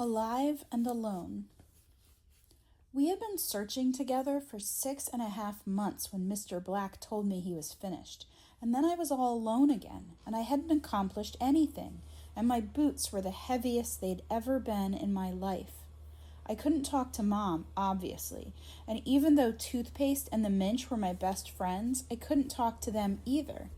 Alive and alone. We had been searching together for 6.5 months when Mr. Black told me he was finished, and then I was all alone again, and I hadn't accomplished anything, and my boots were the heaviest they'd ever been in my life. I couldn't talk to Mom, obviously, and even though toothpaste and the Minch were my best friends, I couldn't talk to them either.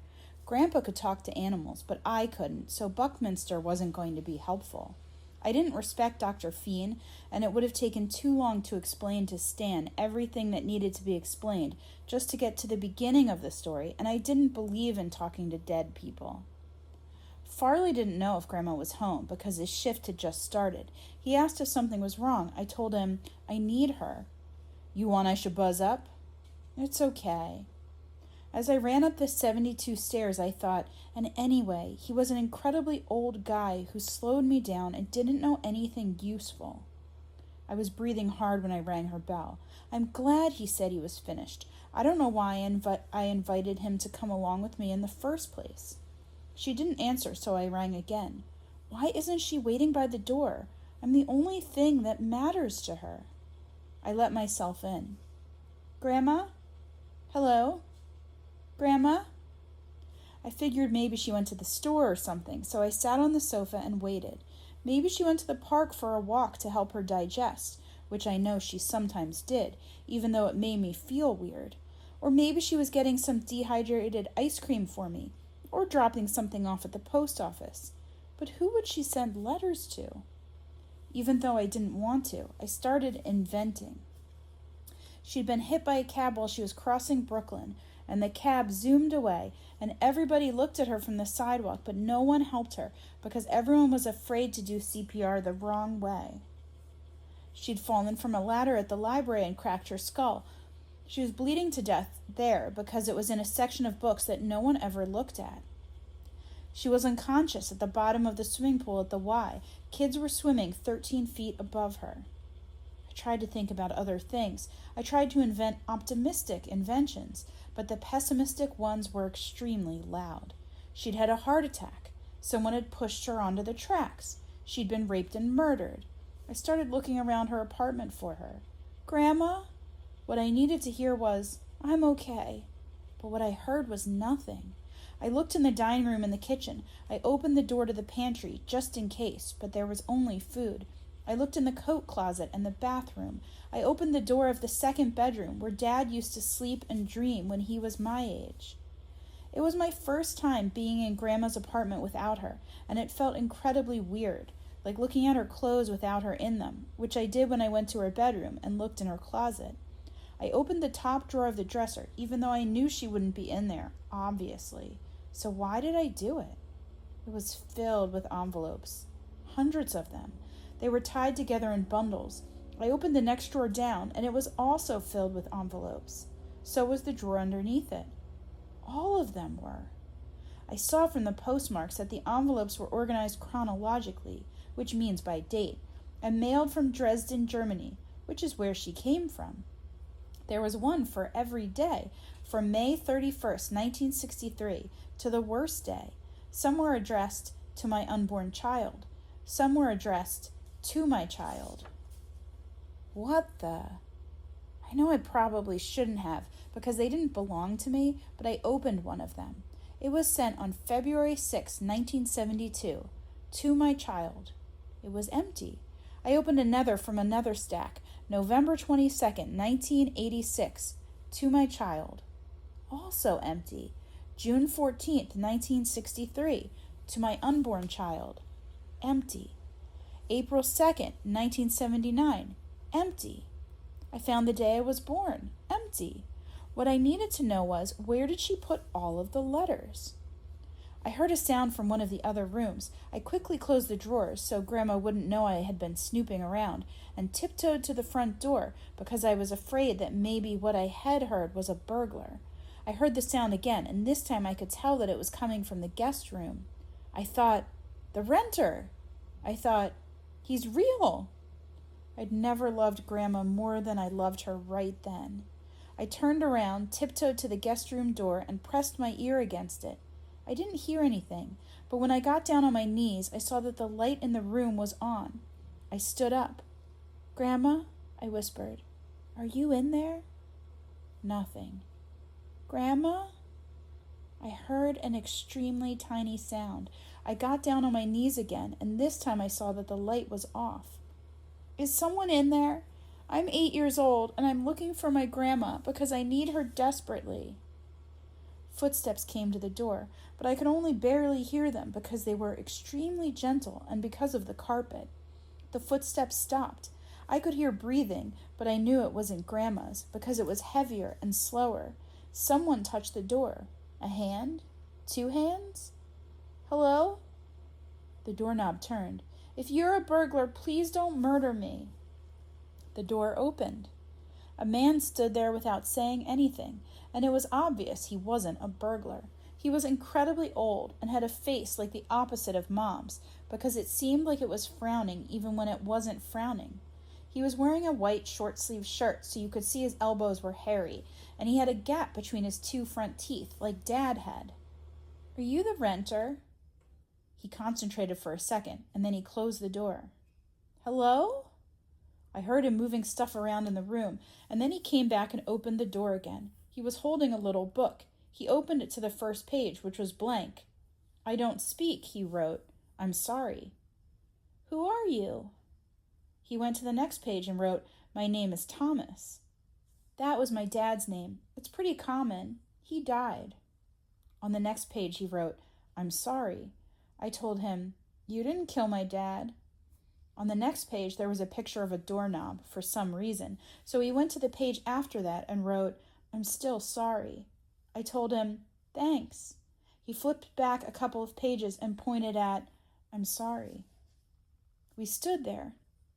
Grandpa could talk to animals, but I couldn't, so Buckminster wasn't going to be helpful. I didn't respect Dr. Feen, and it would have taken too long to explain to Stan everything that needed to be explained just to get to the beginning of the story, and I didn't believe in talking to dead people. Farley didn't know if Grandma was home because his shift had just started. He asked if something was wrong. I told him, I need her. You want I should buzz up? It's okay. As I ran up the 72 stairs, I thought, and anyway, he was an incredibly old guy who slowed me down and didn't know anything useful. I was breathing hard when I rang her bell. I'm glad he said he was finished. I don't know why I invited him to come along with me in the first place. She didn't answer, so I rang again. Why isn't she waiting by the door? I'm the only thing that matters to her. I let myself in. Grandma? Hello? Grandma? I figured maybe she went to the store or something, so I sat on the sofa and waited. Maybe she went to the park for a walk to help her digest, which I know she sometimes did, even though it made me feel weird. Or maybe she was getting some dehydrated ice cream for me, or dropping something off at the post office. But who would she send letters to? Even though I didn't want to, I started inventing. She'd been hit by a cab while she was crossing Brooklyn, and the cab zoomed away, and everybody looked at her from the sidewalk, but no one helped her because everyone was afraid to do CPR the wrong way. She'd fallen from a ladder at the library and cracked her skull. She was bleeding to death there because it was in a section of books that no one ever looked at. She was unconscious at the bottom of the swimming pool at the Y. Kids were swimming 13 feet above her. I tried to think about other things. I tried to invent optimistic inventions, but the pessimistic ones were extremely loud. She'd had a heart attack. Someone had pushed her onto the tracks. She'd been raped and murdered. I started looking around her apartment for her. Grandma? What I needed to hear was, I'm okay. But what I heard was nothing. I looked in the dining room and the kitchen. I opened the door to the pantry, just in case, but there was only food. I looked in the coat closet and the bathroom. I opened the door of the second bedroom where Dad used to sleep and dream when he was my age. It was my first time being in Grandma's apartment without her, and it felt incredibly weird, like looking at her clothes without her in them, which I did when I went to her bedroom and looked in her closet. I opened the top drawer of the dresser, even though I knew she wouldn't be in there, obviously. So why did I do it? It was filled with envelopes, hundreds of them. They were tied together in bundles. I opened the next drawer down, and it was also filled with envelopes. So was the drawer underneath it. All of them were. I saw from the postmarks that the envelopes were organized chronologically, which means by date, and mailed from Dresden, Germany, which is where she came from. There was one for every day, from May 31st, 1963, to the worst day. Some were addressed to my unborn child. Some were addressed to my child. What the? I know I probably shouldn't have, because they didn't belong to me, but I opened one of them. It was sent on February 6, 1972, to my child. It was empty. I opened another from another stack, November 22nd, 1986, to my child. Also empty. June 14th, 1963, to my unborn child. Empty. April 2nd, 1979, empty. I found the day I was born, empty. What I needed to know was, where did she put all of the letters? I heard a sound from one of the other rooms. I quickly closed the drawers so Grandma wouldn't know I had been snooping around, and tiptoed to the front door because I was afraid that maybe what I had heard was a burglar. I heard the sound again, and this time I could tell that it was coming from the guest room. I thought, the renter! I thought, he's real! I'd never loved Grandma more than I loved her right then. I turned around, tiptoed to the guest room door, and pressed my ear against it. I didn't hear anything, but when I got down on my knees, I saw that the light in the room was on. I stood up. "Grandma," I whispered, "are you in there?" Nothing. "Grandma?" I heard an extremely tiny sound. I got down on my knees again, and this time I saw that the light was off. "Is someone in there? I'm 8 years old, and I'm looking for my grandma because I need her desperately." Footsteps came to the door, but I could only barely hear them because they were extremely gentle and because of the carpet. The footsteps stopped. I could hear breathing, but I knew it wasn't Grandma's because it was heavier and slower. Someone touched the door. A hand? 2 hands? "Hello?" The doorknob turned. "If you're a burglar, please don't murder me." The door opened. A man stood there without saying anything, and it was obvious he wasn't a burglar. He was incredibly old and had a face like the opposite of Mom's because it seemed like it was frowning even when it wasn't frowning. He was wearing a white short-sleeved shirt so you could see his elbows were hairy, and he had a gap between his 2 front teeth like Dad had. "Are you the renter?" He concentrated for a second, and then he closed the door. "Hello?" I heard him moving stuff around in the room, and then he came back and opened the door again. He was holding a little book. He opened it to the first page, which was blank. "I don't speak," he wrote. "I'm sorry." "Who are you?" He went to the next page and wrote, "My name is Thomas." That was my dad's name. It's pretty common. He died. On the next page he wrote, "I'm sorry." I told him, "You didn't kill my dad." On the next page there was a picture of a doorknob for some reason, so he went to the page after that and wrote, "I'm still sorry." I told him, "Thanks." He flipped back a couple of pages and pointed at, "I'm sorry." We stood there.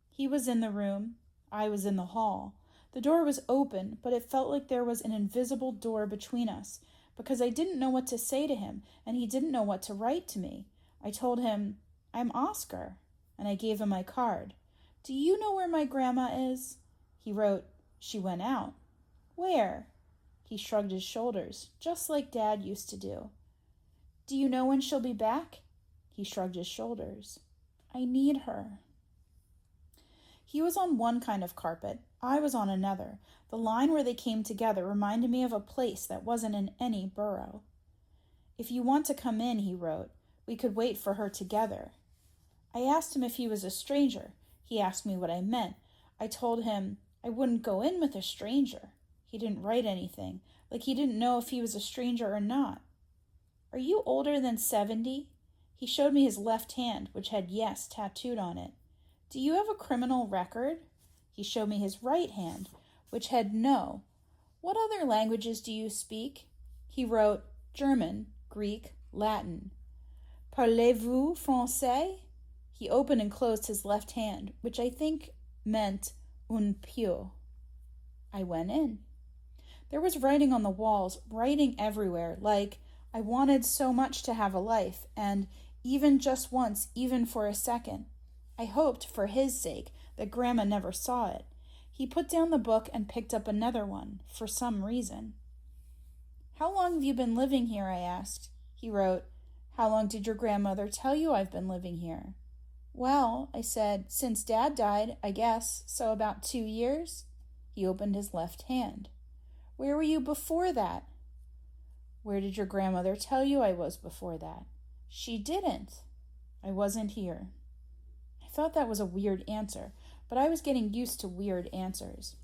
He was in the room. I was in the hall. The door was open, but it felt like there was an invisible door between us, because I didn't know what to say to him, and he didn't know what to write to me. I told him, "I'm Oscar," and I gave him my card. "Do you know where my grandma is?" He wrote, "She went out." "Where?" He shrugged his shoulders, just like Dad used to do. "Do you know when she'll be back?" He shrugged his shoulders. "I need her." He was on one kind of carpet. I was on another. The line where they came together reminded me of a place that wasn't in any borough. "If you want to come in," he wrote, "we could wait for her together." I asked him if he was a stranger. He asked me what I meant. I told him I wouldn't go in with a stranger. He didn't write anything, like he didn't know if he was a stranger or not. "Are you older than 70? He showed me his left hand, which had yes tattooed on it. "Do you have a criminal record?" He showed me his right hand, which had no. "What other languages do you speak?" He wrote German, Greek, Latin. "Parlez-vous français?" He opened and closed his left hand, which I think meant un peu. I went in. There was writing on the walls, writing everywhere, like, "I wanted so much to have a life," and "even just once, even for a second." I hoped, for his sake, that Grandma never saw it. He put down the book and picked up another one, for some reason. "How long have you been living here?" I asked. He wrote, "How long did your grandmother tell you I've been living here?" "Well," I said, "since Dad died, I guess, so about 2 years." He opened his left hand. "Where were you before that?" "Where did your grandmother tell you I was before that?" "She didn't." "I wasn't here." I thought that was a weird answer, but I was getting used to weird answers.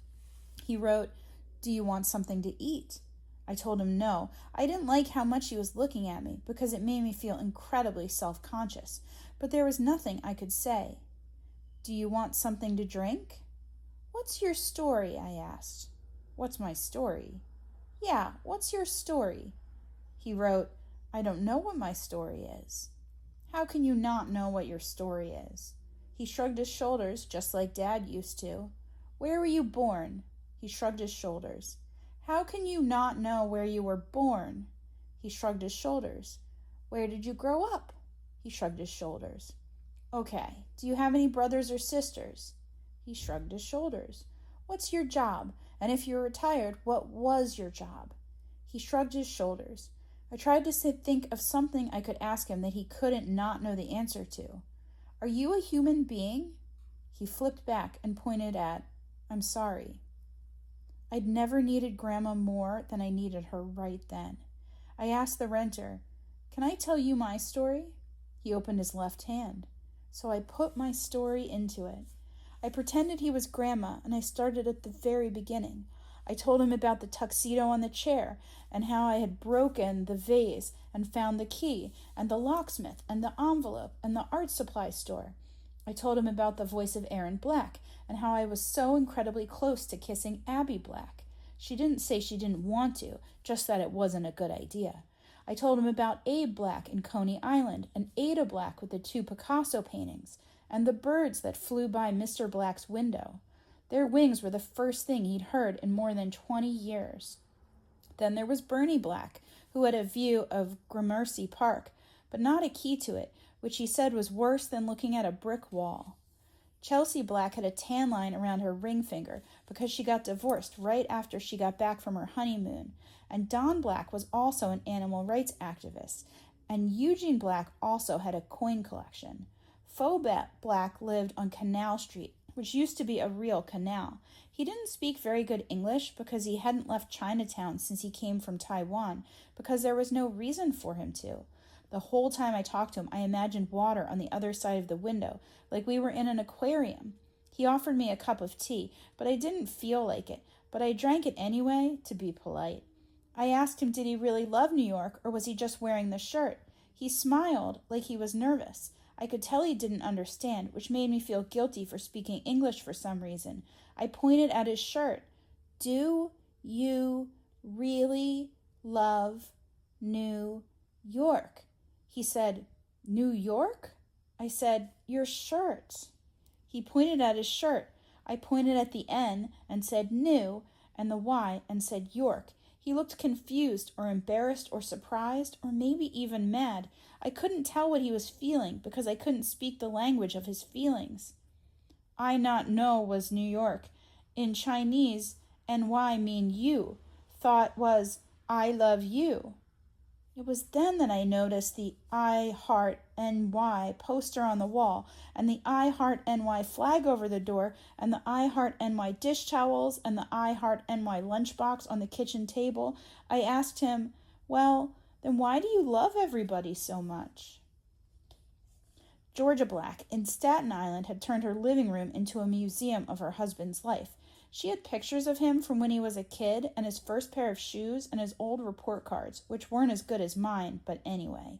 He wrote, "Do you want something to eat?" I told him no. I didn't like how much he was looking at me because it made me feel incredibly self-conscious, but there was nothing I could say. "Do you want something to drink?" "What's your story?" I asked. "What's my story?" "Yeah, what's your story?" He wrote, "I don't know what my story is." "How can you not know what your story is?" He shrugged his shoulders, just like Dad used to. "Where were you born?" He shrugged his shoulders. "How can you not know where you were born?" He shrugged his shoulders. "Where did you grow up?" He shrugged his shoulders. "Okay, do you have any brothers or sisters?" He shrugged his shoulders. "What's your job? And if you're retired, what was your job?" He shrugged his shoulders. I tried to think of something I could ask him that he couldn't not know the answer to. "Are you a human being?" He flipped back and pointed at, "I'm sorry." I'd never needed Grandma more than I needed her right then. I asked the renter, "Can I tell you my story?" He opened his left hand. So I put my story into it. I pretended he was Grandma, and I started at the very beginning. I told him about the tuxedo on the chair, and how I had broken the vase and found the key, and the locksmith, and the envelope, and the art supply store. I told him about the voice of Aaron Black, and how I was so incredibly close to kissing Abby Black. She didn't say she didn't want to, just that it wasn't a good idea. I told him about Abe Black in Coney Island, and Ada Black with the 2 Picasso paintings, and the birds that flew by Mr. Black's window. Their wings were the first thing he'd heard in more than 20 years. Then there was Bernie Black, who had a view of Gramercy Park, but not a key to it, which he said was worse than looking at a brick wall. Chelsea Black had a tan line around her ring finger because she got divorced right after she got back from her honeymoon, and Don Black was also an animal rights activist, and Eugene Black also had a coin collection. Faux Black lived on Canal Street, which used to be a real canal. He didn't speak very good English because he hadn't left Chinatown since he came from Taiwan, because there was no reason for him to. The whole time I talked to him, I imagined water on the other side of the window, like we were in an aquarium. He offered me a cup of tea, but I didn't feel like it, but I drank it anyway to be polite. I asked him, did he really love New York, or was he just wearing the shirt? He smiled, like he was nervous. I could tell he didn't understand, which made me feel guilty for speaking English for some reason. I pointed at his shirt. "Do you really love New York?" He said, "New York?" I said, "Your shirt." He pointed at his shirt. I pointed at the N and said new, and the Y and said York. He looked confused or embarrassed or surprised or maybe even mad. I couldn't tell what he was feeling because I couldn't speak the language of his feelings. "I not know was New York. In Chinese, NY mean you. Thought was I love you." It was then that I noticed the I Heart NY poster on the wall, and the I Heart NY flag over the door, and the I Heart NY dish towels, and the I Heart NY lunchbox on the kitchen table. I asked him, "Well, then why do you love everybody so much?" Georgia Black in Staten Island had turned her living room into a museum of her husband's life. She had pictures of him from when he was a kid, and his first pair of shoes, and his old report cards, which weren't as good as mine, but anyway.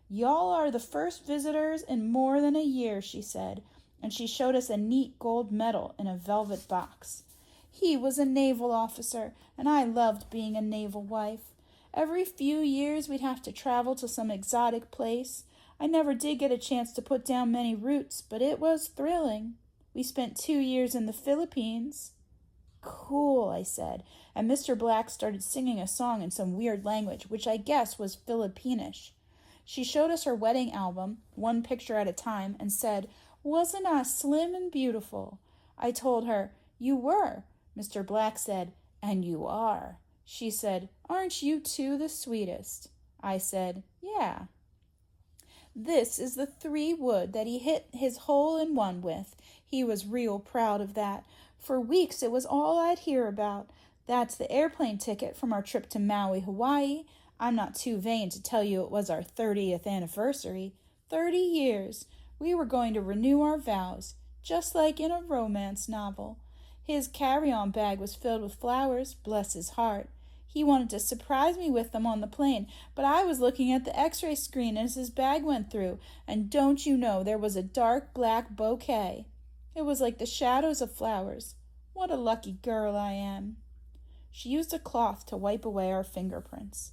"Y'all are the first visitors in more than a year," she said, and she showed us a neat gold medal in a velvet box. He was a naval officer, and I loved being a naval wife. Every few years we'd have to travel to some exotic place. I never did get a chance to put down many roots, but it was thrilling. We spent 2 years in the Philippines. "Cool," I said, and Mr. Black started singing a song in some weird language, which I guess was Filipinish. She showed us her wedding album, one picture at a time, and said, "Wasn't I slim and beautiful?" I told her, "You were." Mr. Black said, "And you are." She said, "Aren't you two the sweetest?" I said, "Yeah." This is the 3 wood that he hit his hole-in-one with. He was real proud of that. For weeks it was all I'd hear about. That's the airplane ticket from our trip to Maui, Hawaii. I'm not too vain to tell you it was our 30th anniversary. 30 years. We were going to renew our vows, just like in a romance novel. His carry-on bag was filled with flowers, bless his heart. He wanted to surprise me with them on the plane, but I was looking at the x-ray screen as his bag went through, and don't you know there was a dark black bouquet. It was like the shadows of flowers. What a lucky girl I am. She used a cloth to wipe away our fingerprints.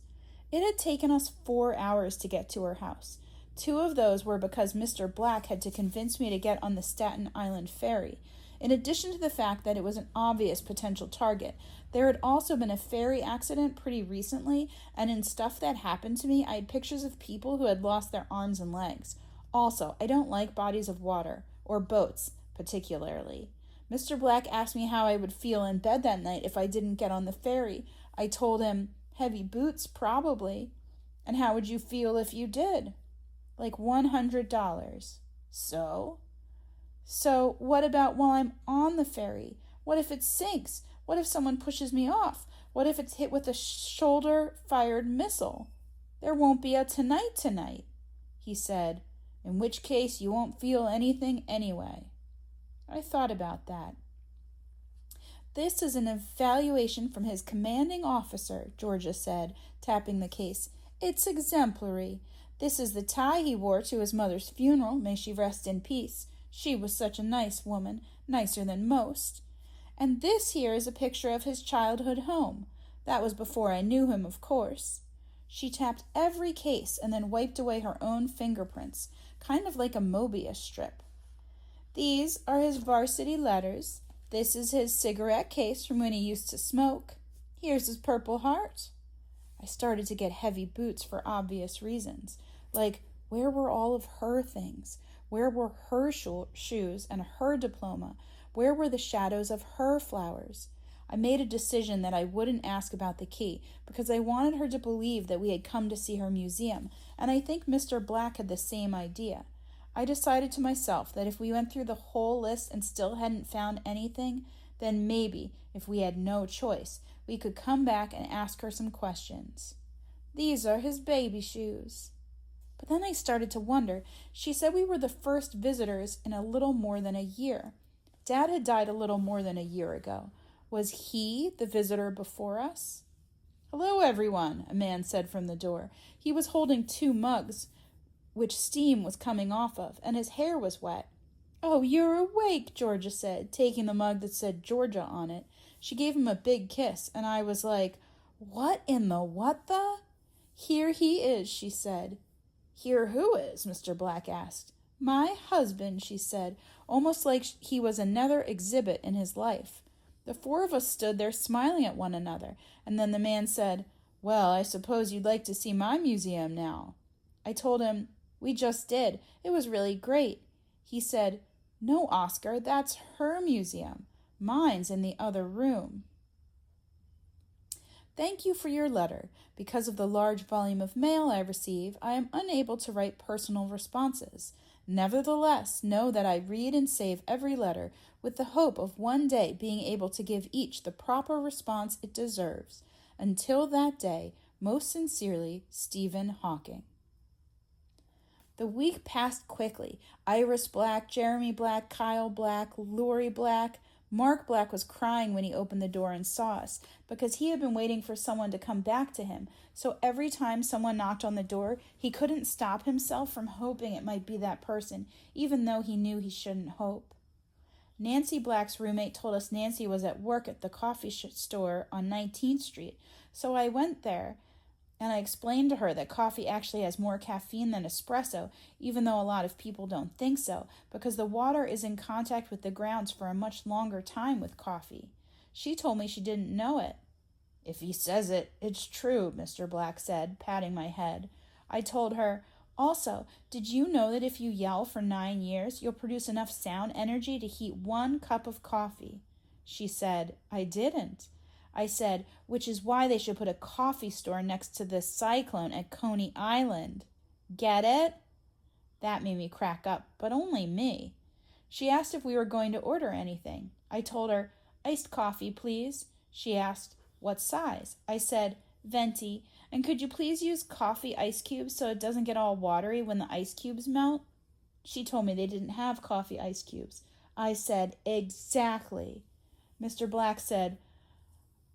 It had taken us 4 hours to get to her house. 2 of those were because Mr. Black had to convince me to get on the Staten Island ferry. In addition to the fact that it was an obvious potential target, there had also been a ferry accident pretty recently, and in stuff that happened to me, I had pictures of people who had lost their arms and legs. Also, I don't like bodies of water, or boats, particularly. Mr. Black asked me how I would feel in bed that night if I didn't get on the ferry. I told him, heavy boots, probably. And how would you feel if you did? Like $100. So? So what about while I'm on the ferry? What if it sinks? What if someone pushes me off? What if it's hit with a shoulder-fired missile? There won't be a tonight, he said, in which case you won't feel anything anyway. I thought about that. This is an evaluation from his commanding officer, Georgia said, tapping the case. It's exemplary. This is the tie he wore to his mother's funeral, may she rest in peace. She was such a nice woman, nicer than most. And this here is a picture of his childhood home. That was before I knew him, of course. She tapped every case and then wiped away her own fingerprints, kind of like a Mobius strip. These are his varsity letters. This is his cigarette case from when he used to smoke. Here's his Purple Heart. I started to get heavy boots for obvious reasons. Like, where were all of her things? Where were her shoes and her diploma? Where were the shadows of her flowers? I made a decision that I wouldn't ask about the key because I wanted her to believe that we had come to see her museum, and I think Mr. Black had the same idea. I decided to myself that if we went through the whole list and still hadn't found anything, then maybe, if we had no choice, we could come back and ask her some questions. These are his baby shoes. But then I started to wonder. She said we were the first visitors in a little more than a year. Dad had died a little more than a year ago. Was he the visitor before us? Hello, everyone, a man said from the door. He was holding 2 mugs, which steam was coming off of, and his hair was wet. Oh, you're awake, Georgia said, taking the mug that said Georgia on it. She gave him a big kiss, and I was like, what in the what the? Here he is, she said. Here who is? Mr. Black asked. My husband, she said, almost like he was another exhibit in his life. The 4 of us stood there smiling at one another, and then the man said, well, I suppose you'd like to see my museum now. I told him, we just did. It was really great. He said, no, Oscar, that's her museum. Mine's in the other room. Thank you for your letter. Because of the large volume of mail I receive, I am unable to write personal responses. Nevertheless, know that I read and save every letter with the hope of one day being able to give each the proper response it deserves. Until that day, most sincerely, Stephen Hawking. The week passed quickly. Iris Black, Jeremy Black, Kyle Black, Lori Black. Mark Black was crying when he opened the door and saw us because he had been waiting for someone to come back to him. So every time someone knocked on the door, he couldn't stop himself from hoping it might be that person, even though he knew he shouldn't hope. Nancy Black's roommate told us Nancy was at work at the coffee store on 19th Street, so I went there and I explained to her that coffee actually has more caffeine than espresso, even though a lot of people don't think so, because the water is in contact with the grounds for a much longer time with coffee. She told me she didn't know it. If he says it, it's true, Mr. Black said, patting my head. I told her, also, did you know that if you yell for 9 years, you'll produce enough sound energy to heat 1 cup of coffee? She said, I didn't. I said, which is why they should put a coffee store next to the Cyclone at Coney Island. Get it? That made me crack up, but only me. She asked if we were going to order anything. I told her, iced coffee, please. She asked, what size? I said, venti, and could you please use coffee ice cubes so it doesn't get all watery when the ice cubes melt? She told me they didn't have coffee ice cubes. I said, exactly. Mr. Black said,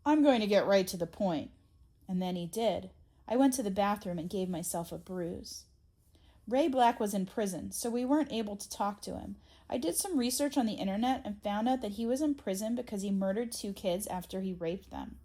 I'm going to get right to the point. And then he did. I went to the bathroom and gave myself a bruise. Ray Black was in prison, so we weren't able to talk to him. I did some research on the internet and found out that he was in prison because he murdered 2 kids after he raped them.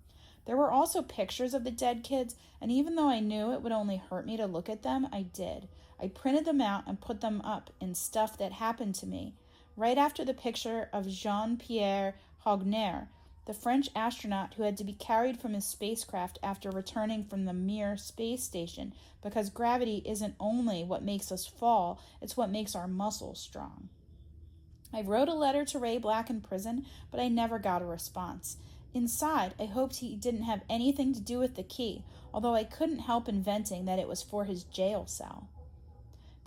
There were also pictures of the dead kids, and even though I knew it would only hurt me to look at them, I did. I printed them out and put them up in Stuff That Happened to Me. Right after the picture of Jean-Pierre Hogner, the French astronaut who had to be carried from his spacecraft after returning from the Mir space station because gravity isn't only what makes us fall, it's what makes our muscles strong. I wrote a letter to Ray Black in prison, but I never got a response. Inside, I hoped he didn't have anything to do with the key, although I couldn't help inventing that it was for his jail cell.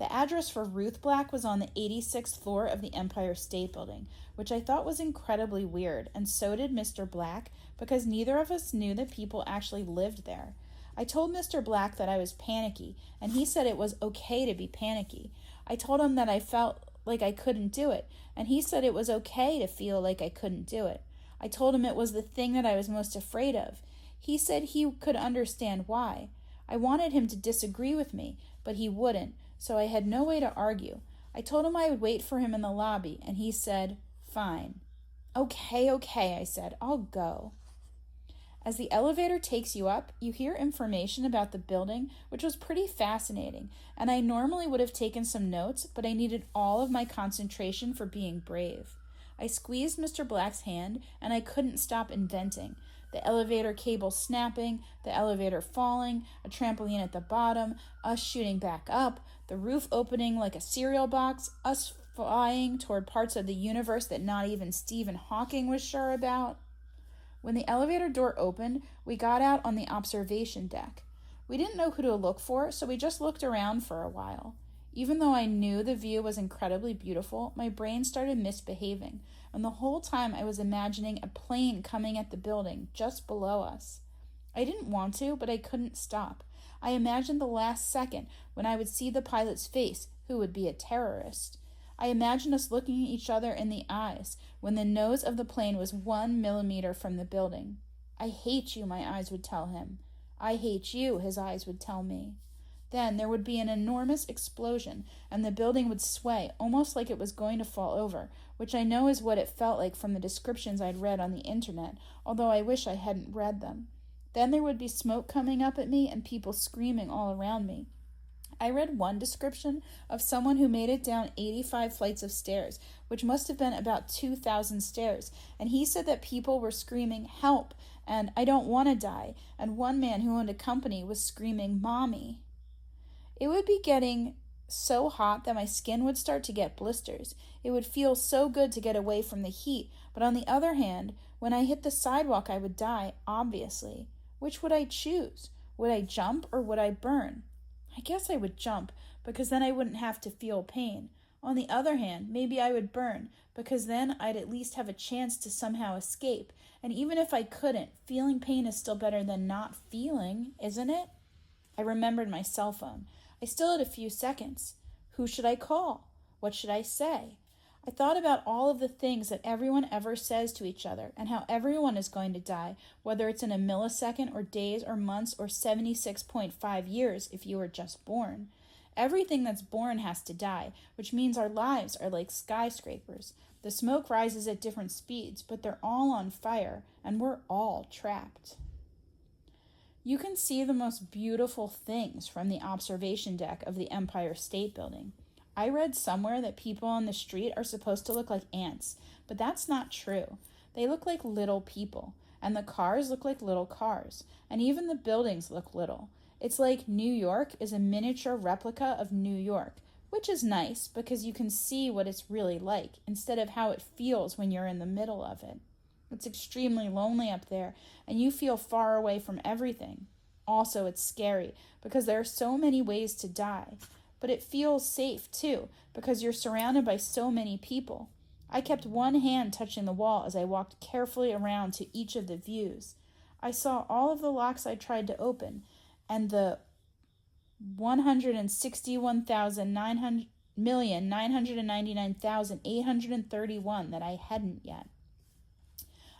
The address for Ruth Black was on the 86th floor of the Empire State Building, which I thought was incredibly weird, and so did Mr. Black, because neither of us knew that people actually lived there. I told Mr. Black that I was panicky, and he said it was okay to be panicky. I told him that I felt like I couldn't do it, and he said it was okay to feel like I couldn't do it. I told him it was the thing that I was most afraid of. He said he could understand why. I wanted him to disagree with me, but he wouldn't, so I had no way to argue. I told him I would wait for him in the lobby, and he said, "Fine." Okay, I said, "I'll go." As the elevator takes you up, you hear information about the building, which was pretty fascinating, and I normally would have taken some notes, but I needed all of my concentration for being brave. I squeezed Mr. Black's hand, and I couldn't stop inventing. The elevator cable snapping, the elevator falling, a trampoline at the bottom, us shooting back up, the roof opening like a cereal box, us flying toward parts of the universe that not even Stephen Hawking was sure about. When the elevator door opened, we got out on the observation deck. We didn't know who to look for, so we just looked around for a while. Even though I knew the view was incredibly beautiful, my brain started misbehaving, and the whole time I was imagining a plane coming at the building just below us. I didn't want to, but I couldn't stop. I imagined the last second when I would see the pilot's face, who would be a terrorist. I imagined us looking each other in the eyes when the nose of the plane was 1 millimeter from the building. "I hate you," my eyes would tell him. "I hate you," his eyes would tell me. Then there would be an enormous explosion, and the building would sway, almost like it was going to fall over, which I know is what it felt like from the descriptions I'd read on the internet, although I wish I hadn't read them. Then there would be smoke coming up at me and people screaming all around me. I read one description of someone who made it down 85 flights of stairs, which must have been about 2,000 stairs, and he said that people were screaming, "Help," and "I don't want to die," and one man who owned a company was screaming, "Mommy." It would be getting so hot that my skin would start to get blisters. It would feel so good to get away from the heat, but on the other hand, when I hit the sidewalk I would die, obviously. Which would I choose? Would I jump or would I burn? I guess I would jump, because then I wouldn't have to feel pain. On the other hand, maybe I would burn, because then I'd at least have a chance to somehow escape. And even if I couldn't, feeling pain is still better than not feeling, isn't it? I remembered my cell phone. I still had a few seconds. Who should I call? What should I say? I thought about all of the things that everyone ever says to each other and how everyone is going to die, whether it's in a millisecond or days or months or 76.5 years if you were just born. Everything that's born has to die, which means our lives are like skyscrapers. The smoke rises at different speeds, but they're all on fire, and we're all trapped. You can see the most beautiful things from the observation deck of the Empire State Building. I read somewhere that people on the street are supposed to look like ants, but that's not true. They look like little people, and the cars look like little cars, and even the buildings look little. It's like New York is a miniature replica of New York, which is nice because you can see what it's really like instead of how it feels when you're in the middle of it. It's extremely lonely up there, and you feel far away from everything. Also, it's scary because there are so many ways to die. But it feels safe, too, because you're surrounded by so many people. I kept one hand touching the wall as I walked carefully around to each of the views. I saw all of the locks I tried to open, and the 161,999,831 that I hadn't yet.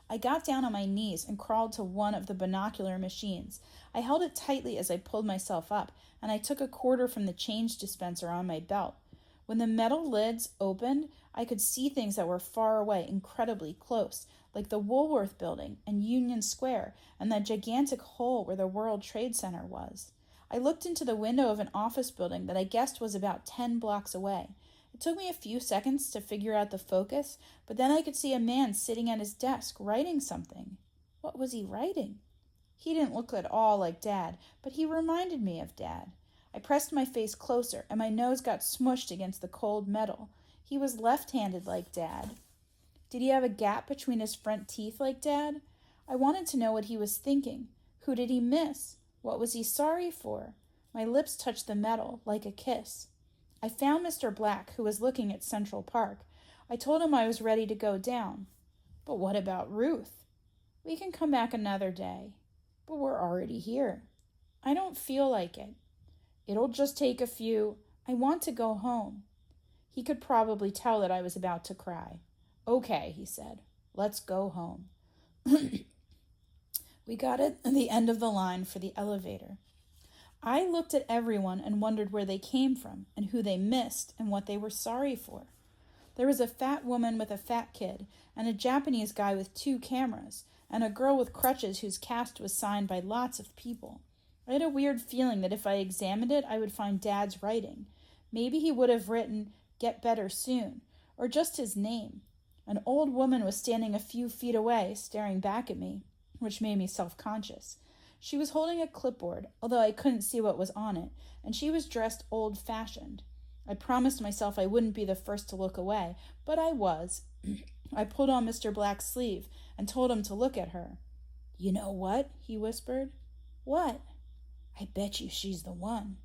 I got down on my knees and crawled to one of the binocular machines. I held it tightly as I pulled myself up, and I took a quarter from the change dispenser on my belt. When the metal lids opened, I could see things that were far away, incredibly close, like the Woolworth Building and Union Square and that gigantic hole where the World Trade Center was. I looked into the window of an office building that I guessed was about 10 blocks away. It took me a few seconds to figure out the focus, but then I could see a man sitting at his desk writing something. What was he writing? He didn't look at all like Dad, but he reminded me of Dad. I pressed my face closer, and my nose got smushed against the cold metal. He was left-handed like Dad. Did he have a gap between his front teeth like Dad? I wanted to know what he was thinking. Who did he miss? What was he sorry for? My lips touched the metal, like a kiss. I found Mr. Black, who was looking at Central Park. I told him I was ready to go down. But what about Ruth? We can come back another day. But we're already here. I don't feel like it. It'll just take a few. I want to go home. He could probably tell that I was about to cry. Okay, he said. Let's go home. We got at the end of the line for the elevator. I looked at everyone and wondered where they came from and who they missed and what they were sorry for. There was a fat woman with a fat kid and a Japanese guy with 2 cameras and a girl with crutches whose cast was signed by lots of people. I had a weird feeling that if I examined it, I would find Dad's writing. Maybe he would have written, "Get better soon," or just his name. An old woman was standing a few feet away, staring back at me, which made me self-conscious. She was holding a clipboard, although I couldn't see what was on it, and she was dressed old-fashioned. I promised myself I wouldn't be the first to look away, but I was. I pulled on Mr. Black's sleeve and told him to look at her. "You know what?" he whispered. "What?" "I bet you she's the one."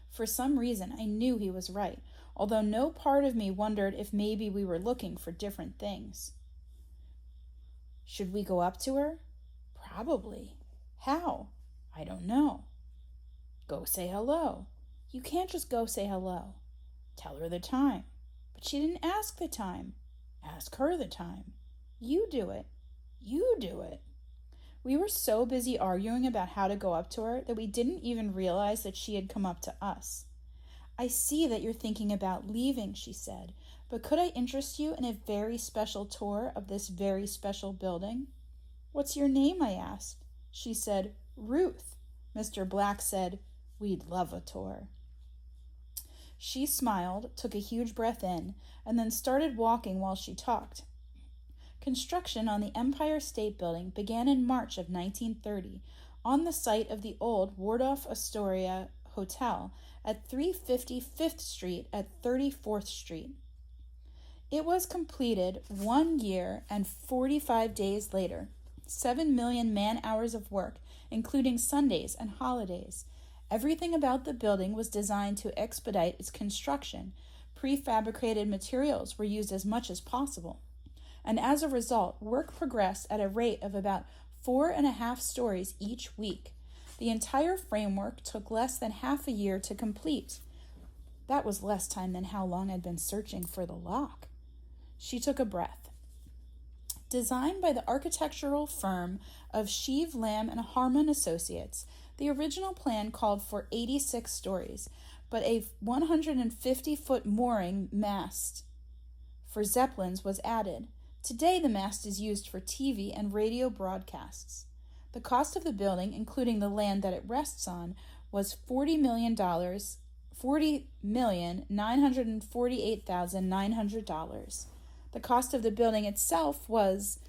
For some reason, I knew he was right, although no part of me wondered if maybe we were looking for different things. Should we go up to her? Probably. How? I don't know. Go say hello. You can't just go say hello. Tell her the time. But she didn't ask the time. Ask her the time. You do it. You do it. We were so busy arguing about how to go up to her that we didn't even realize that she had come up to us. "I see that you're thinking about leaving," she said, "but could I interest you in a very special tour of this very special building?" "What's your name?" I asked. She said, "Ruth." Mr. Black said, "We'd love a tour." She smiled, took a huge breath in, and then started walking while she talked. Construction on the Empire State Building began in March of 1930 on the site of the old Waldorf Astoria Hotel at 350 Fifth Street at 34th Street. It was completed 1 year and 45 days later, 7 million man-hours of work, including Sundays and holidays. Everything about the building was designed to expedite its construction. Prefabricated materials were used as much as possible. And as a result, work progressed at a rate of about 4.5 stories each week. The entire framework took less than half a year to complete. That was less time than how long I'd been searching for the lock. She took a breath. Designed by the architectural firm of Sheave, Lamb and Harmon Associates, the original plan called for 86 stories, but a 150-foot mooring mast for Zeppelins was added. Today, the mast is used for TV and radio broadcasts. The cost of the building, including the land that it rests on, was $40 million, $40,948,900. The cost of the building itself was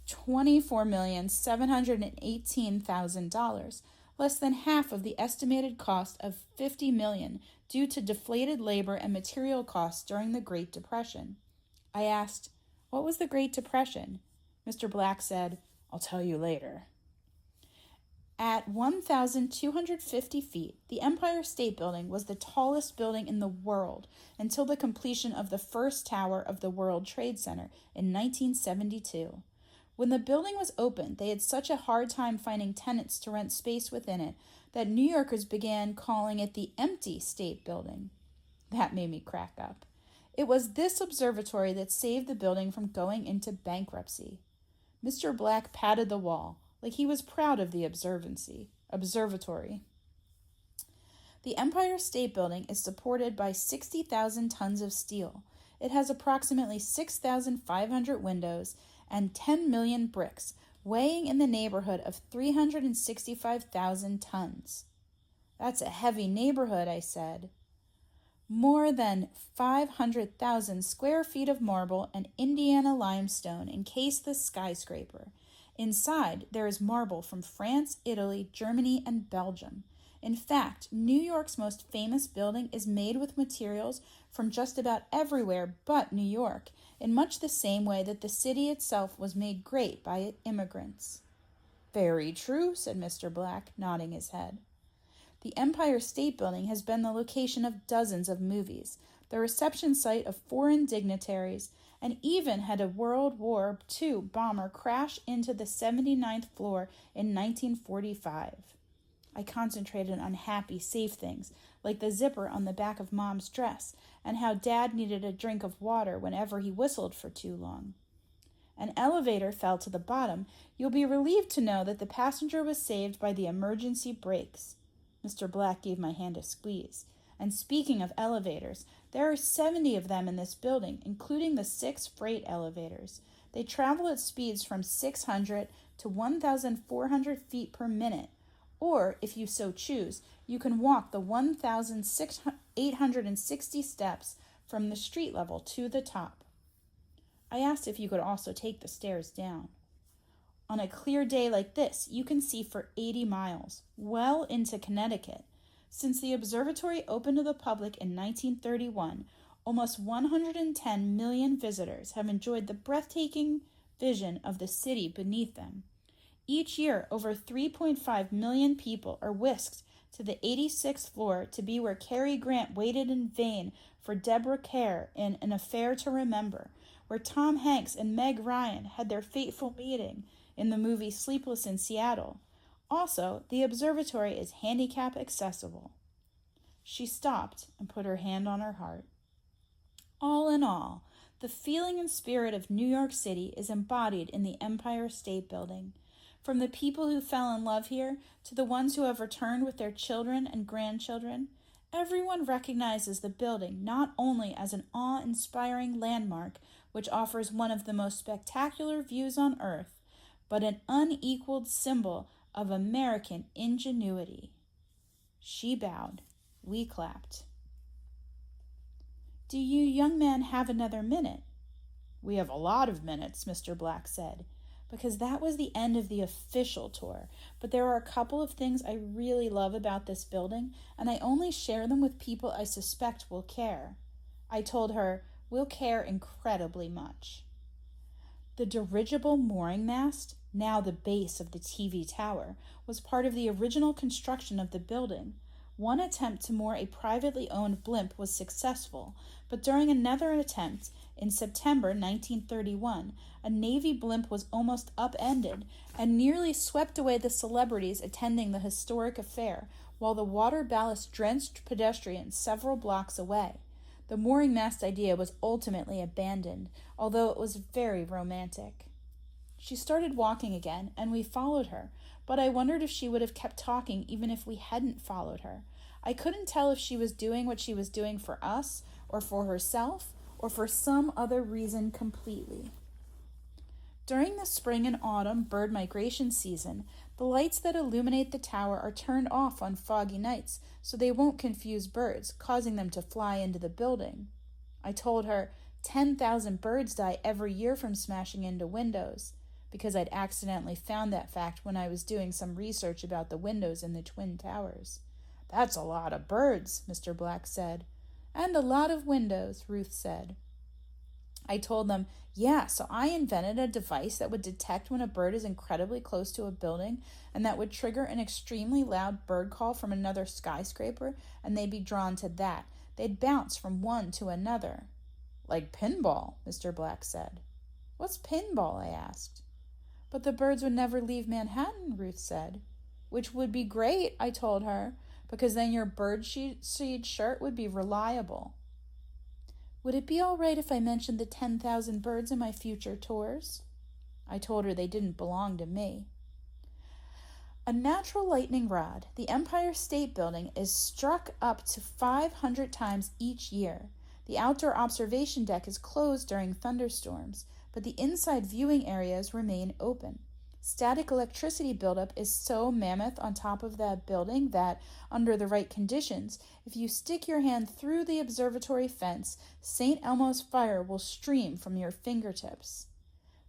$24,718,000, less than half of the estimated cost of $50 million due to deflated labor and material costs during the Great Depression. I asked, "What was the Great Depression?" Mr. Black said, "I'll tell you later." At 1,250 feet, the Empire State Building was the tallest building in the world until the completion of the first tower of the World Trade Center in 1972. When the building was opened, they had such a hard time finding tenants to rent space within it that New Yorkers began calling it the Empty State Building. That made me crack up. It was this observatory that saved the building from going into bankruptcy. Mr. Black patted the wall, like he was proud of the observatory. The Empire State Building is supported by 60,000 tons of steel. It has approximately 6,500 windows and 10 million bricks, weighing in the neighborhood of 365,000 tons. That's a heavy neighborhood, I said. More than 500,000 square feet of marble and Indiana limestone encase the skyscraper. Inside, there is marble from France, Italy, Germany, and Belgium. In fact, New York's most famous building is made with materials from just about everywhere but New York, in much the same way that the city itself was made great by immigrants. "Very true," said Mr. Black, nodding his head. The Empire State Building has been the location of dozens of movies, the reception site of foreign dignitaries, and even had a World War II bomber crash into the 79th floor in 1945. I concentrated on happy, safe things, like the zipper on the back of Mom's dress, and how Dad needed a drink of water whenever he whistled for too long. An elevator fell to the bottom. You'll be relieved to know that the passenger was saved by the emergency brakes. Mr. Black gave my hand a squeeze. And speaking of elevators, there are 70 of them in this building, including the 6 freight elevators. They travel at speeds from 600 to 1,400 feet per minute. Or, if you so choose, you can walk the 1,860 steps from the street level to the top. I asked if you could also take the stairs down. On a clear day like this, you can see for 80 miles, well into Connecticut. Since the observatory opened to the public in 1931, almost 110 million visitors have enjoyed the breathtaking vision of the city beneath them. Each year, over 3.5 million people are whisked to the 86th floor to be where Cary Grant waited in vain for Deborah Kerr in An Affair to Remember, where Tom Hanks and Meg Ryan had their fateful meeting in the movie Sleepless in Seattle. Also, the observatory is handicap accessible. She stopped and put her hand on her heart. All in all, the feeling and spirit of New York City is embodied in the Empire State Building. From the people who fell in love here to the ones who have returned with their children and grandchildren, everyone recognizes the building not only as an awe-inspiring landmark which offers one of the most spectacular views on earth, but an unequaled symbol of American ingenuity. She bowed. We clapped. "Do you young men have another minute?" "We have a lot of minutes," Mr. Black said, because that was the end of the official tour. But there are a couple of things I really love about this building, and I only share them with people I suspect will care. I told her, "We'll care incredibly much." The dirigible mooring mast, now the base of the TV tower, was part of the original construction of the building. One attempt to moor a privately owned blimp was successful, but during another attempt in September 1931, a Navy blimp was almost upended and nearly swept away the celebrities attending the historic affair, while the water ballast drenched pedestrians several blocks away. The mooring mast idea was ultimately abandoned, although it was very romantic. She started walking again, and we followed her, but I wondered if she would have kept talking even if we hadn't followed her. I couldn't tell if she was doing what she was doing for us, or for herself, or for some other reason completely. During the spring and autumn bird migration season, the lights that illuminate the tower are turned off on foggy nights so they won't confuse birds, causing them to fly into the building. I told her 10,000 birds die every year from smashing into windows, because I'd accidentally found that fact when I was doing some research about the windows in the Twin Towers. "That's a lot of birds," Mr. Black said. "And a lot of windows," Ruth said. I told them, "Yeah, so I invented a device that would detect when a bird is incredibly close to a building, and that would trigger an extremely loud bird call from another skyscraper, and they'd be drawn to that. They'd bounce from one to another." "Like pinball," Mr. Black said. "What's pinball?" I asked. "But the birds would never leave Manhattan," Ruth said. "Which would be great," I told her, "because then your birdseed shirt would be reliable." "Would it be all right if I mentioned the 10,000 birds in my future tours?" I told her they didn't belong to me. A natural lightning rod, the Empire State Building, is struck up to 500 times each year. The outdoor observation deck is closed during thunderstorms, but the inside viewing areas remain open. Static electricity buildup is so mammoth on top of that building that, under the right conditions, if you stick your hand through the observatory fence, St. Elmo's fire will stream from your fingertips.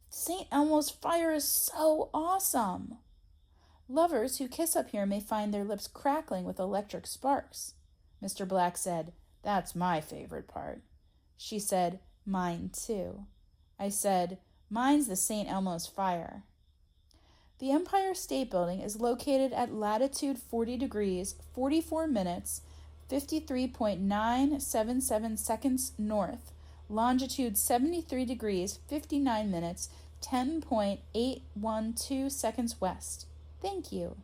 St. Elmo's fire is so awesome! Lovers who kiss up here may find their lips crackling with electric sparks. Mr. Black said, "That's my favorite part." She said, "Mine too." I said, "Mine's the St. Elmo's fire." The Empire State Building is located at latitude 40 degrees, 44 minutes, 53.977 seconds north, longitude 73 degrees, 59 minutes, 10.812 seconds west. Thank you.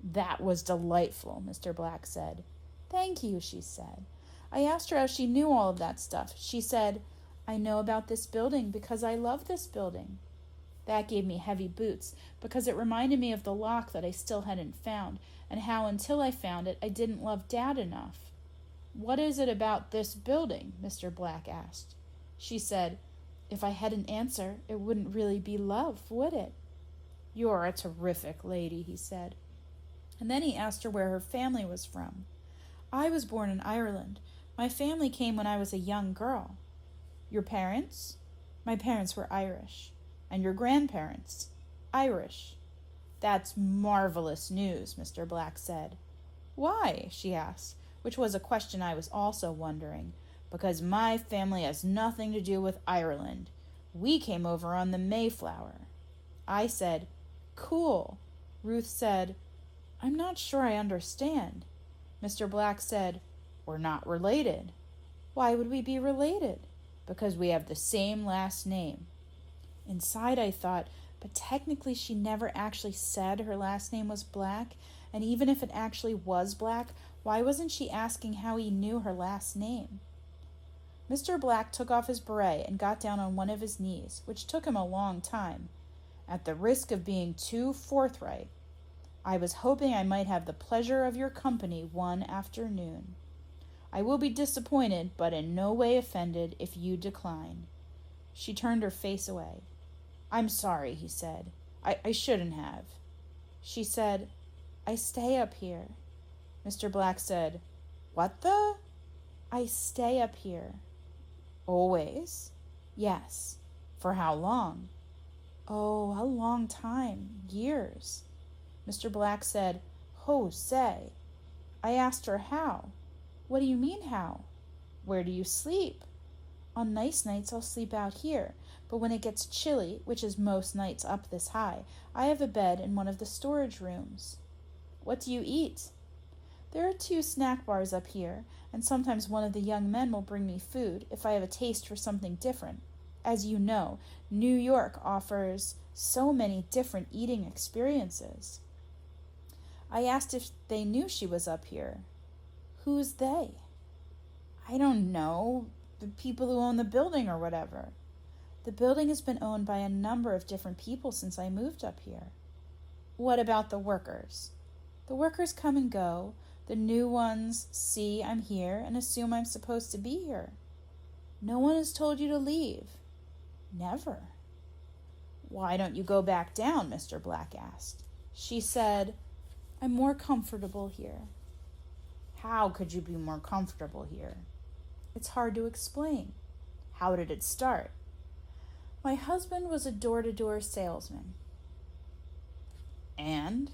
That was delightful, Mr. Black said. Thank you, she said. I asked her how she knew all of that stuff. She said, I know about this building because I love this building. That gave me heavy boots because it reminded me of the lock that I still hadn't found and how until I found it, I didn't love Dad enough. What is it about this building? Mr. Black asked. She said, if I had an answer, it wouldn't really be love, would it? You're a terrific lady, he said. And then he asked her where her family was from. I was born in Ireland. My family came when I was a young girl. Your parents? My parents were Irish. And your grandparents? Irish. That's marvelous news, Mr. Black said. Why? She asked, which was a question I was also wondering. Because my family has nothing to do with Ireland. We came over on the Mayflower. I said, cool. Ruth said, I'm not sure I understand. Mr. Black said, we're not related. Why would we be related? Because we have the same last name. Inside I thought, but technically she never actually said her last name was Black, and even if it actually was Black, why wasn't she asking how he knew her last name? Mr. Black took off his beret and got down on one of his knees, which took him a long time. At the risk of being too forthright, I was hoping I might have the pleasure of your company one afternoon. I will be disappointed, but in no way offended, if you decline. She turned her face away. I'm sorry, he said. I shouldn't have. She said, I stay up here. Mr. Black said, what the? I stay up here. Always? Yes. For how long? Oh, a long time. Years. Mr. Black said, say. I asked her how. What do you mean how? Where do you sleep? On nice nights I'll sleep out here, but when it gets chilly, which is most nights up this high, I have a bed in one of the storage rooms. What do you eat? There are 2 snack bars up here, and sometimes one of the young men will bring me food if I have a taste for something different. As you know, New York offers so many different eating experiences. I asked if they knew she was up here. Who's they? I don't know, the people who own the building or whatever. The building has been owned by a number of different people since I moved up here. What about the workers? The workers come and go. The new ones see I'm here and assume I'm supposed to be here. No one has told you to leave. Never. Why don't you go back down? Mr. Black asked. She said, I'm more comfortable here. How could you be more comfortable here? It's hard to explain. How did it start? My husband was a door-to-door salesman. And?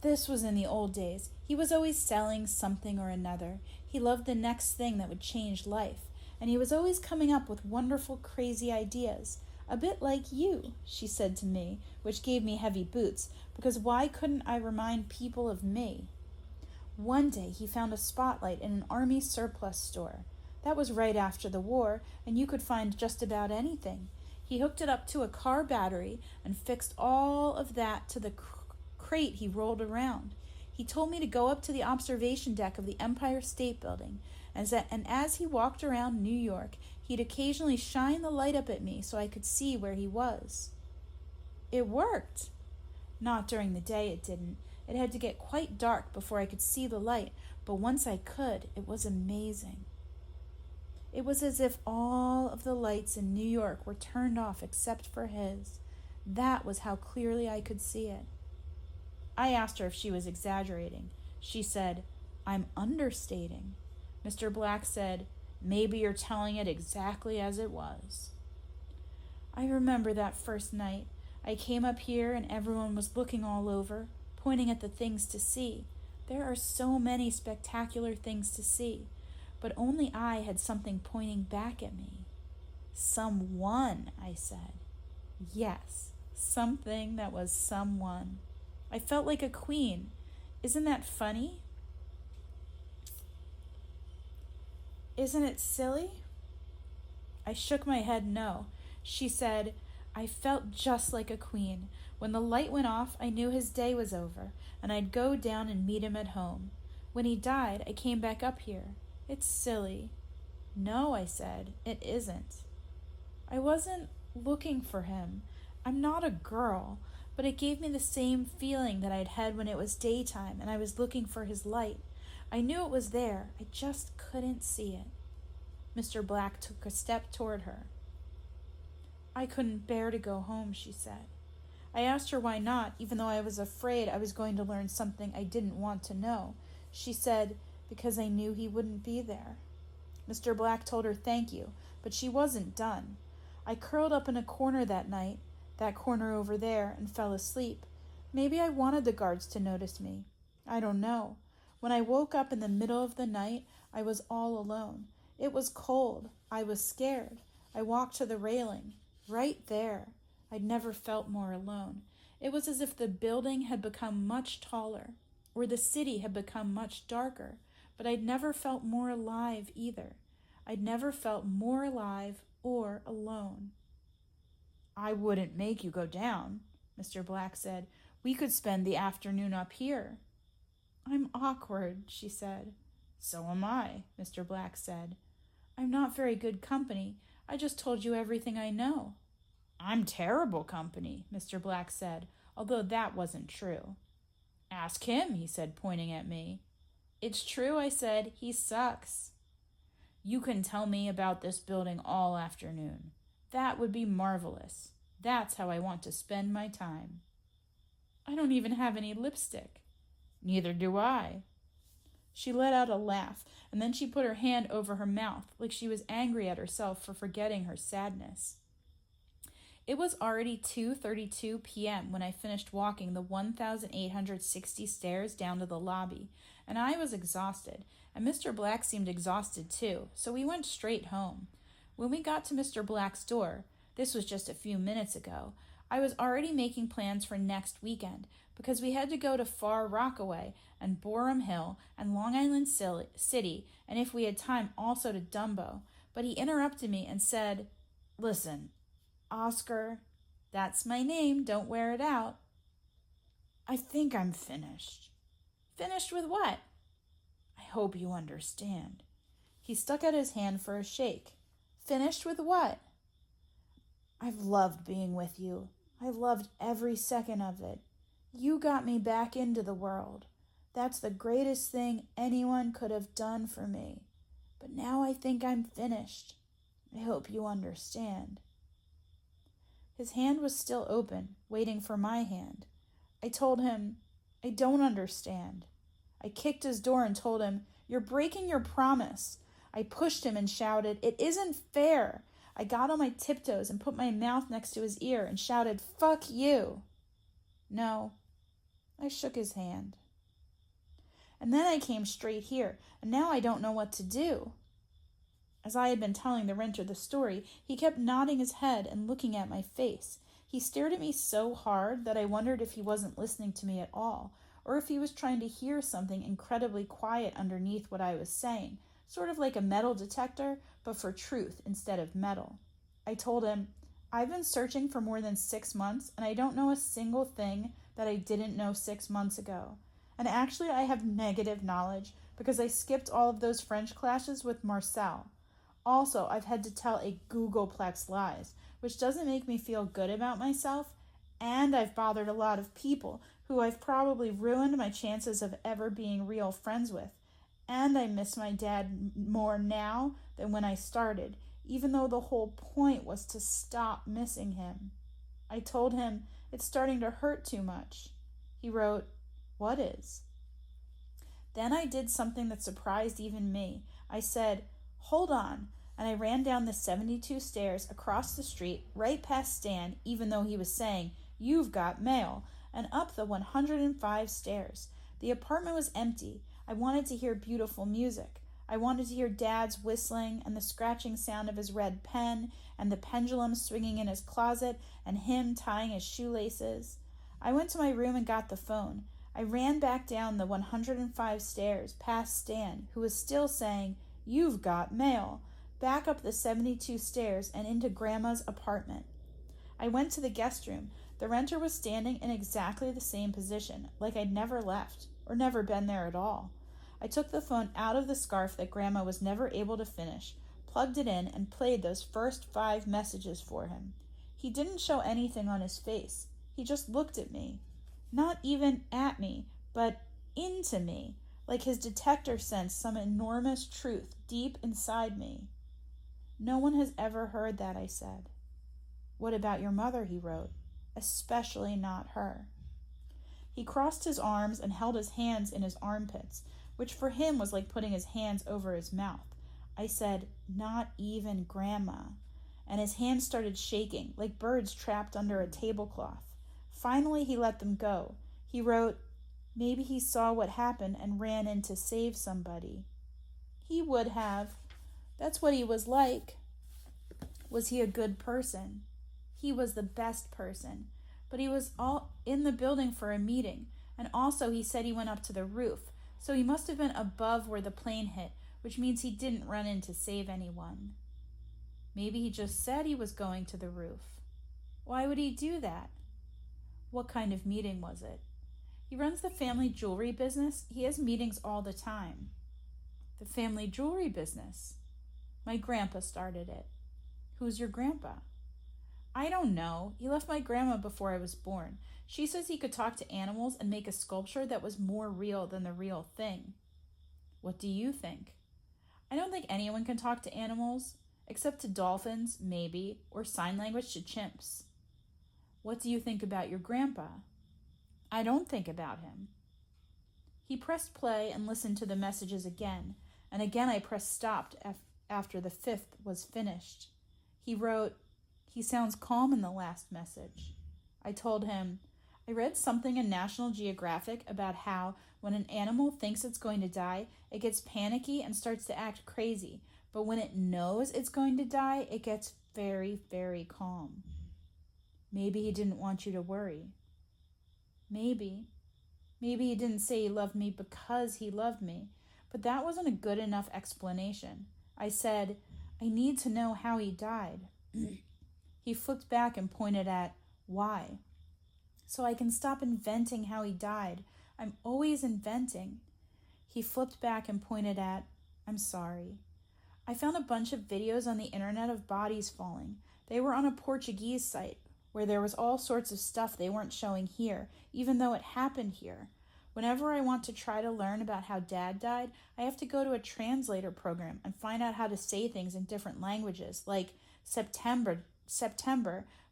This was in the old days. He was always selling something or another. He loved the next thing that would change life, and he was always coming up with wonderful, crazy ideas. A bit like you, she said to me, which gave me heavy boots, because why couldn't I remind people of me? One day he found a spotlight in an army surplus store. That was right after the war, and you could find just about anything. He hooked it up to a car battery and fixed all of that to the crate he rolled around. He told me to go up to the observation deck of the Empire State Building, and as he walked around New York, he'd occasionally shine the light up at me so I could see where he was. It worked. Not during the day, it didn't. It had to get quite dark before I could see the light, but once I could, it was amazing. It was as if all of the lights in New York were turned off except for his. That was how clearly I could see it. I asked her if she was exaggerating. She said, I'm understating. Mr. Black said, maybe you're telling it exactly as it was. I remember that first night. I came up here and everyone was looking all over, pointing at the things to see. There are so many spectacular things to see, but only I had something pointing back at me. Someone, I said. Yes, Something that was someone. I felt like a queen. Isn't that funny? Isn't it silly? I shook my head no. She said, I felt just like a queen. When the light went off, I knew his day was over, and I'd go down and meet him at home. When he died, I came back up here. It's silly. No, I said, it isn't. I wasn't looking for him. I'm not a girl, but it gave me the same feeling that I'd had when it was daytime and I was looking for his light. I knew it was there. I just couldn't see it. Mr. Black took a step toward her. I couldn't bear to go home, she said. I asked her why not, even though I was afraid I was going to learn something I didn't want to know. She said, because I knew he wouldn't be there. Mr. Black told her thank you, but she wasn't done. I curled up in a corner that night, that corner over there, and fell asleep. Maybe I wanted the guards to notice me. I don't know. When I woke up in the middle of the night, I was all alone. It was cold. I was scared. I walked to the railing. Right there. I'd never felt more alone. It was as if the building had become much taller, or the city had become much darker, but I'd never felt more alive either. I'd never felt more alive or alone. I wouldn't make you go down, Mr. Black said. We could spend the afternoon up here. I'm awkward, she said. So am I, Mr. Black said. I'm not very good company. I just told you everything I know. I'm terrible company, Mr. Black said, although that wasn't true. Ask him, he said, pointing at me. It's true, I said. He sucks. You can tell me about this building all afternoon. That would be marvelous. That's how I want to spend my time. I don't even have any lipstick. Neither do I. She let out a laugh, and then she put her hand over her mouth, like she was angry at herself for forgetting her sadness. It was already 2:32 p.m. when I finished walking the 1,860 stairs down to the lobby, and I was exhausted, and Mr. Black seemed exhausted too, so we went straight home. When we got to Mr. Black's door, this was just a few minutes ago, I was already making plans for next weekend, because we had to go to Far Rockaway and Borum Hill and Long Island City, and if we had time, also to Dumbo. But he interrupted me and said, Listen, Oscar, that's my name, don't wear it out. I think I'm finished. Finished with what? I hope you understand. He stuck out his hand for a shake. Finished with what? I've loved being with you. I loved every second of it. You got me back into the world. That's the greatest thing anyone could have done for me. But now I think I'm finished. I hope you understand. His hand was still open, waiting for my hand. I told him, I don't understand. I kicked his door and told him, You're breaking your promise. I pushed him and shouted, It isn't fair. I got on my tiptoes and put my mouth next to his ear and shouted, Fuck you. No, I shook his hand. And then I came straight here, and now I don't know what to do. As I had been telling the renter the story, he kept nodding his head and looking at my face. He stared at me so hard that I wondered if he wasn't listening to me at all, or if he was trying to hear something incredibly quiet underneath what I was saying, sort of like a metal detector, but for truth instead of metal. I told him, I've been searching for more than 6 months, and I don't know a single thing that I didn't know 6 months ago. And actually, I have negative knowledge because I skipped all of those French classes with Marcel. Also, I've had to tell a Googleplex lies, which doesn't make me feel good about myself, and I've bothered a lot of people who I've probably ruined my chances of ever being real friends with. And I miss my dad more now than when I started, even though the whole point was to stop missing him. I told him, it's starting to hurt too much. He wrote, What is? Then I did something that surprised even me. I said, Hold on, and I ran down the 72 stairs across the street, right past Stan, even though he was saying, You've got mail, and up the 105 stairs. The apartment was empty. I wanted to hear beautiful music. I wanted to hear Dad's whistling and the scratching sound of his red pen and the pendulum swinging in his closet and him tying his shoelaces. I went to my room and got the phone. I ran back down the 105 stairs past Stan, who was still saying, "You've got mail," back up the 72 stairs and into Grandma's apartment. I went to the guest room. The renter was standing in exactly the same position, like I'd never left, or never been there at all. I took the phone out of the scarf that Grandma was never able to finish, plugged it in, and played those first 5 messages for him. He didn't show anything on his face. He just looked at me. Not even at me, but into me, like his detector sensed some enormous truth deep inside me. "No one has ever heard that," I said. "What about your mother?" he wrote. "Especially not her." He crossed his arms and held his hands in his armpits, which for him was like putting his hands over his mouth. I said, "Not even Grandma." And his hands started shaking, like birds trapped under a tablecloth. Finally, he let them go. He wrote, "Maybe he saw what happened and ran in to save somebody." He would have. That's what he was like. Was he a good person? He was the best person. But he was all in the building for a meeting. And also he said he went up to the roof. So he must have been above where the plane hit, which means he didn't run in to save anyone. Maybe he just said he was going to the roof. Why would he do that? What kind of meeting was it? He runs the family jewelry business. He has meetings all the time. The family jewelry business? My grandpa started it. Who's your grandpa? I don't know. He left my grandma before I was born. She says he could talk to animals and make a sculpture that was more real than the real thing. What do you think? I don't think anyone can talk to animals, except to dolphins, maybe, or sign language to chimps. What do you think about your grandpa? I don't think about him. He pressed play and listened to the messages again, and again I pressed stop after the 5th was finished. He wrote, "He sounds calm in the last message." I told him, "I read something in National Geographic about how when an animal thinks it's going to die, it gets panicky and starts to act crazy, but when it knows it's going to die, it gets very, very calm." Maybe he didn't want you to worry. Maybe. Maybe he didn't say he loved me because he loved me, but that wasn't a good enough explanation. I said, "I need to know how he died." He flipped back and pointed at, "Why?" "So I can stop inventing how he died. I'm always inventing." He flipped back and pointed at, "I'm sorry. I found a bunch of videos on the internet of bodies falling. They were on a Portuguese site where there was all sorts of stuff they weren't showing here, even though it happened here. Whenever I want to try to learn about how Dad died, I have to go to a translator program and find out how to say things in different languages, like September,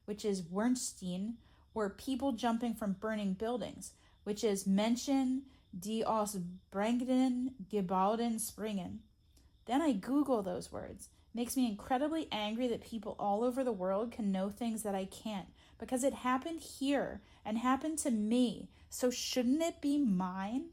which is Wernstein, or people jumping from burning buildings, which is Menschen die aus brennenden Gebäuden springen. Then I Google those words. It makes me incredibly angry that people all over the world can know things that I can't, because it happened here and happened to me, so shouldn't it be mine?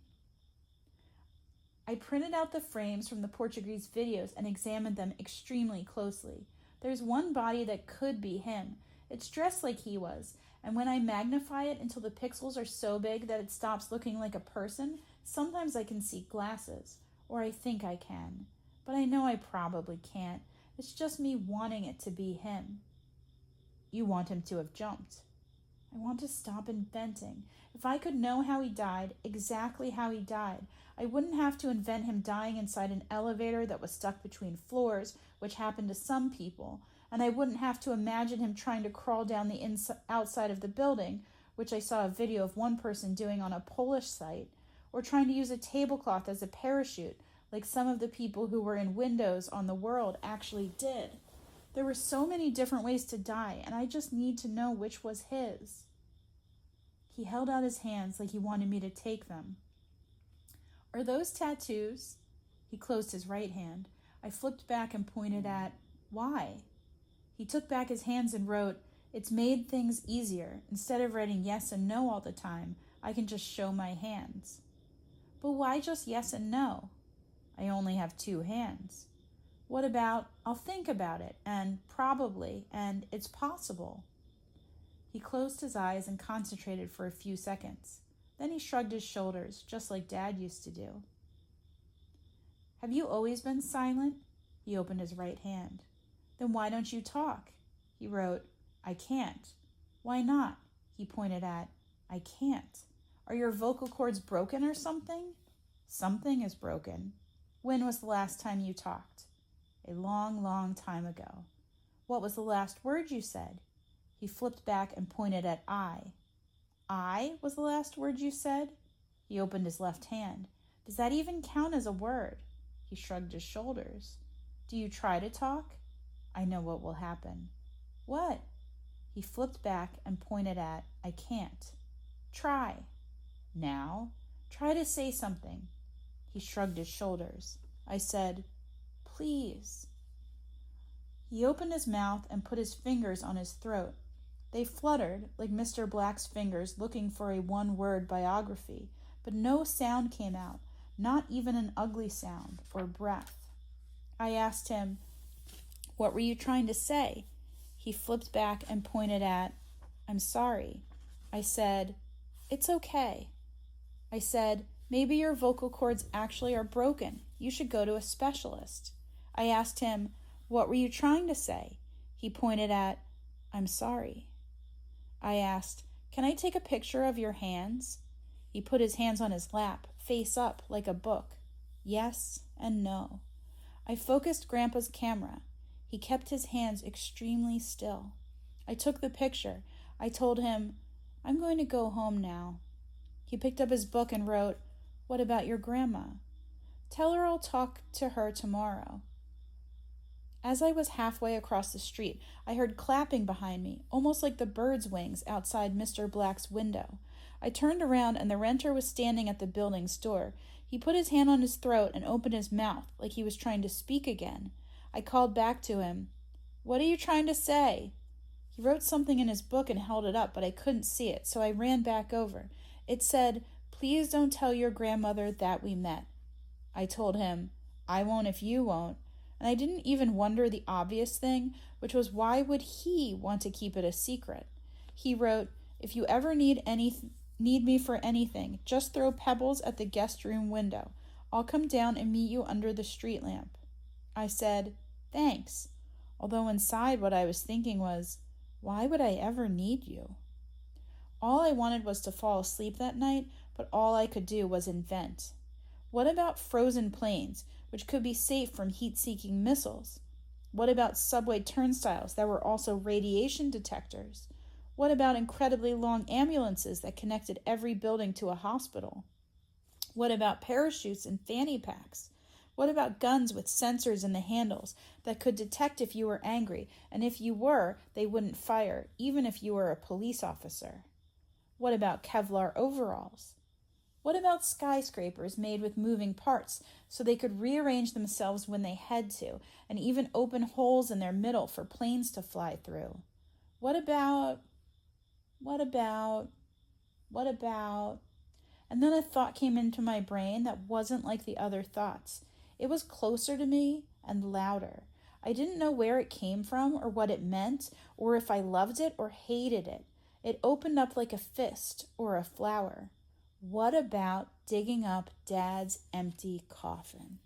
I printed out the frames from the Portuguese videos and examined them extremely closely. There's one body that could be him. It's dressed like he was, and when I magnify it until the pixels are so big that it stops looking like a person, sometimes I can see glasses, or I think I can. But I know I probably can't. It's just me wanting it to be him. You want him to have jumped. I want to stop inventing. If I could know how he died, exactly how he died, I wouldn't have to invent him dying inside an elevator that was stuck between floors, which happened to some people, and I wouldn't have to imagine him trying to crawl down the outside of the building, which I saw a video of one person doing on a Polish site, or trying to use a tablecloth as a parachute, like some of the people who were in Windows on the World actually did. There were so many different ways to die, and I just need to know which was his. He held out his hands like he wanted me to take them. Are those tattoos? He closed his right hand. I flipped back and pointed at, why? He took back his hands and wrote, "It's made things easier. Instead of writing yes and no all the time, I can just show my hands." But why just yes and no? I only have 2 hands. What about, I'll think about it, and probably, and it's possible? He closed his eyes and concentrated for a few seconds. Then he shrugged his shoulders, just like Dad used to do. Have you always been silent? He opened his right hand. Then why don't you talk? He wrote, I can't. Why not? He pointed at, I can't. Are your vocal cords broken or something? Something is broken. When was the last time you talked? A long, long time ago. What was the last word you said? He flipped back and pointed at I. I was the last word you said? He opened his left hand. Does that even count as a word? He shrugged his shoulders. Do you try to talk? I know what will happen. What? He flipped back and pointed at, I can't. Try. Now, try to say something. He shrugged his shoulders. I said, please. He opened his mouth and put his fingers on his throat. They fluttered like Mr. Black's fingers looking for a one-word biography, but no sound came out, not even an ugly sound or breath. I asked him, what were you trying to say? He flipped back and pointed at, I'm sorry. I said, it's okay. I said, maybe your vocal cords actually are broken. You should go to a specialist. I asked him, what were you trying to say? He pointed at, I'm sorry. I asked, can I take a picture of your hands? He put his hands on his lap, face up, like a book. Yes and no. I focused Grandpa's camera. He kept his hands extremely still. I took the picture. I told him, I'm going to go home now. He picked up his book and wrote, what about your grandma? Tell her I'll talk to her tomorrow. As I was halfway across the street, I heard clapping behind me, almost like the birds' wings outside Mr. Black's window. I turned around and the renter was standing at the building's door. He put his hand on his throat and opened his mouth like he was trying to speak again. I called back to him, what are you trying to say? He wrote something in his book and held it up, but I couldn't see it, so I ran back over. It said, please don't tell your grandmother that we met. I told him, I won't if you won't. And I didn't even wonder the obvious thing, which was why would he want to keep it a secret? He wrote, if you ever need me for anything, just throw pebbles at the guest room window. I'll come down and meet you under the street lamp. I said, thanks, although inside what I was thinking was, why would I ever need you? All I wanted was to fall asleep that night, but all I could do was invent. What about frozen planes, which could be safe from heat-seeking missiles? What about subway turnstiles that were also radiation detectors? What about incredibly long ambulances that connected every building to a hospital? What about parachutes and fanny packs? What about guns with sensors in the handles that could detect if you were angry, and if you were, they wouldn't fire, even if you were a police officer? What about Kevlar overalls? What about skyscrapers made with moving parts so they could rearrange themselves when they had to, and even open holes in their middle for planes to fly through? What about... And then a thought came into my brain that wasn't like the other thoughts. It was closer to me and louder. I didn't know where it came from or what it meant, or if I loved it or hated it. It opened up like a fist or a flower. What about digging up Dad's empty coffin?